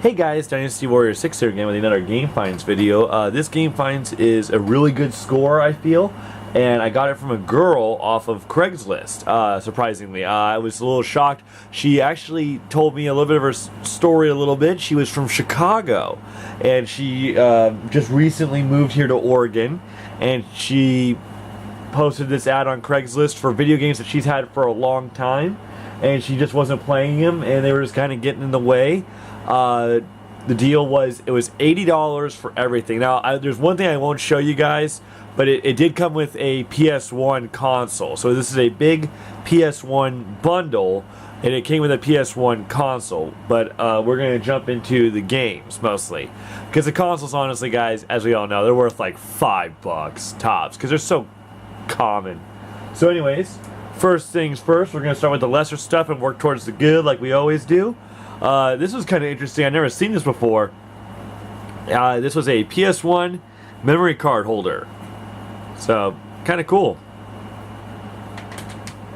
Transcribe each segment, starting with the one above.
Hey guys, Dynasty Warrior 6 here again with another Game Finds video. This Game Finds is a really good score, I feel, and I got it from a girl off of Craigslist, surprisingly. I was a little shocked. She actually told me a little bit of her story a little bit. She was from Chicago, and she just recently moved here to Oregon, and she posted this ad on Craigslist for video games that she's had for a long time, and she just wasn't playing them, and they were just kind of getting in the way. The deal was, it was $80 for everything. Now, there's one thing I won't show you guys, but it did come with a PS1 console. So this is a big PS1 bundle, and it came with a PS1 console. But we're going to jump into the games, mostly. Because the consoles, honestly, guys, as we all know, they're worth like $5 tops, because they're so common. So anyways, first things first, we're going to start with the lesser stuff and work towards the good like we always do. This was kind of interesting. I've never seen this before. This was a PS1 memory card holder. So, kind of cool.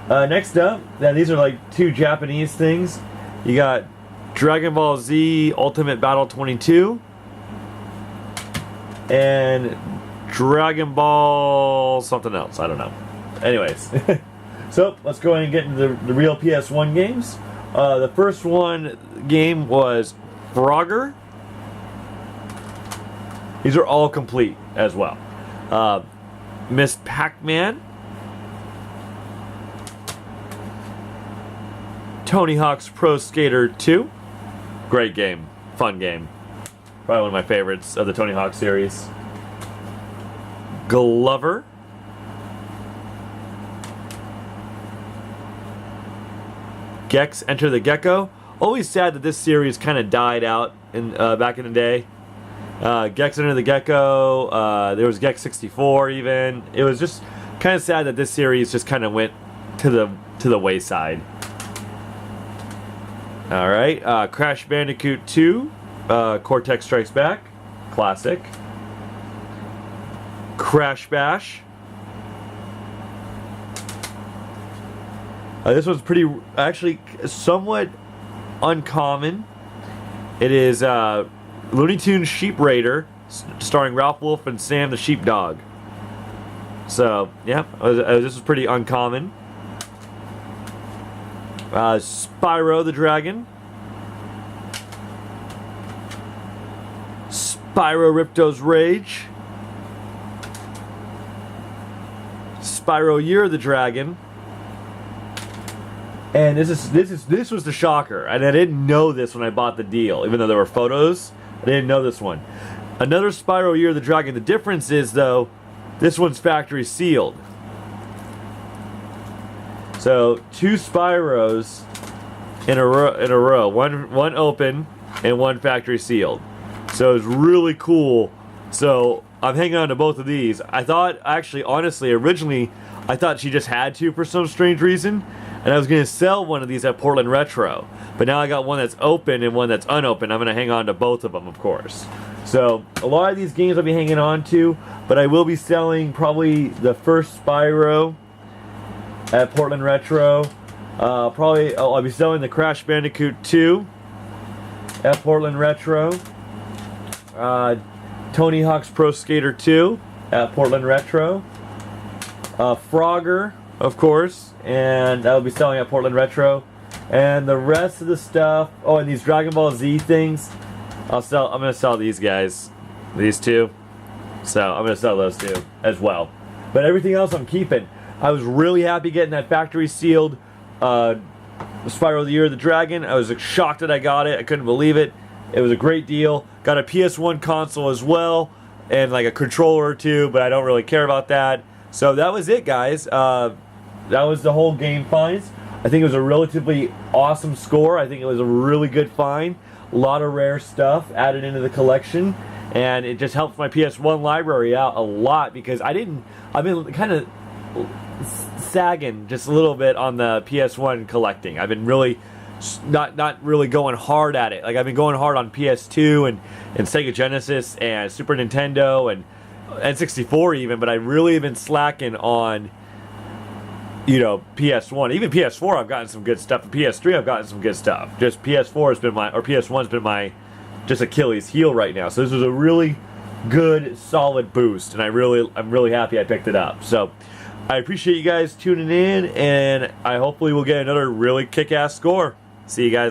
Next up, these are like two Japanese things. You got Dragon Ball Z Ultimate Battle 22 and Dragon Ball something else. I don't know. Anyways, so let's go ahead and get into the real PS1 games. The first game was Frogger. These are all complete as well. Miss Pac-Man. Tony Hawk's Pro Skater 2. Great game. Fun game. Probably one of my favorites of the Tony Hawk series. Glover. Gex Enter the Gecko. Always sad that this series kind of died out in back in the day. Gex Enter the Gecko. There was Gex 64 even. It was just kind of sad that this series just kind of went to the wayside. All right, Crash Bandicoot 2. Cortex Strikes Back. Classic. Crash Bash. This was actually somewhat uncommon. It is Looney Tunes Sheep Raider, starring Ralph Wolf and Sam the Sheepdog. So, yeah, this was pretty uncommon. Spyro the Dragon. Spyro Ripto's Rage. Spyro Year of the Dragon. And this was the shocker, and I didn't know this when I bought the deal, even though there were photos. I didn't know this one. Another Spyro Year of the Dragon. The difference is, though, this one's factory sealed. So 2 Spyros in a row. One open and one factory sealed. So it's really cool. So I'm hanging on to both of these. I thought, actually, honestly, originally, I thought she just had to for some strange reason. And I was going to sell one of these at Portland Retro. But now I got one that's open and one that's unopened. I'm going to hang on to both of them, of course. So, a lot of these games I'll be hanging on to. But I will be selling probably the first Spyro at Portland Retro. I'll be selling the Crash Bandicoot 2 at Portland Retro. Tony Hawk's Pro Skater 2 at Portland Retro. Frogger, of course, and I'll be selling at Portland Retro. And the rest of the stuff, and these Dragon Ball Z things, I'm gonna sell these guys, these two. So I'm gonna sell those two as well. But everything else I'm keeping. I was really happy getting that factory sealed Spyro the Year of the Dragon. I was shocked that I got it. I couldn't believe it. It was a great deal. Got a PS1 console as well, and like a controller or two, but I don't really care about that. So that was it, guys. That was the whole Game Finds. I think it was a relatively awesome score. I think it was a really good find. A lot of rare stuff added into the collection, and it just helped my PS1 library out a lot because I've been kind of sagging just a little bit on the PS1 collecting. I've been really not really going hard at it. Like, I've been going hard on PS2 and Sega Genesis and Super Nintendo and N64 even, but I really have been slacking on, PS1. Even PS4 I've gotten some good stuff. PS3 I've gotten some good stuff. Just PS4 has been PS1's been my just Achilles heel right now. So this was a really good, solid boost, and I'm really happy I picked it up. So I appreciate you guys tuning in, and I hopefully will get another really kick-ass score. See you guys.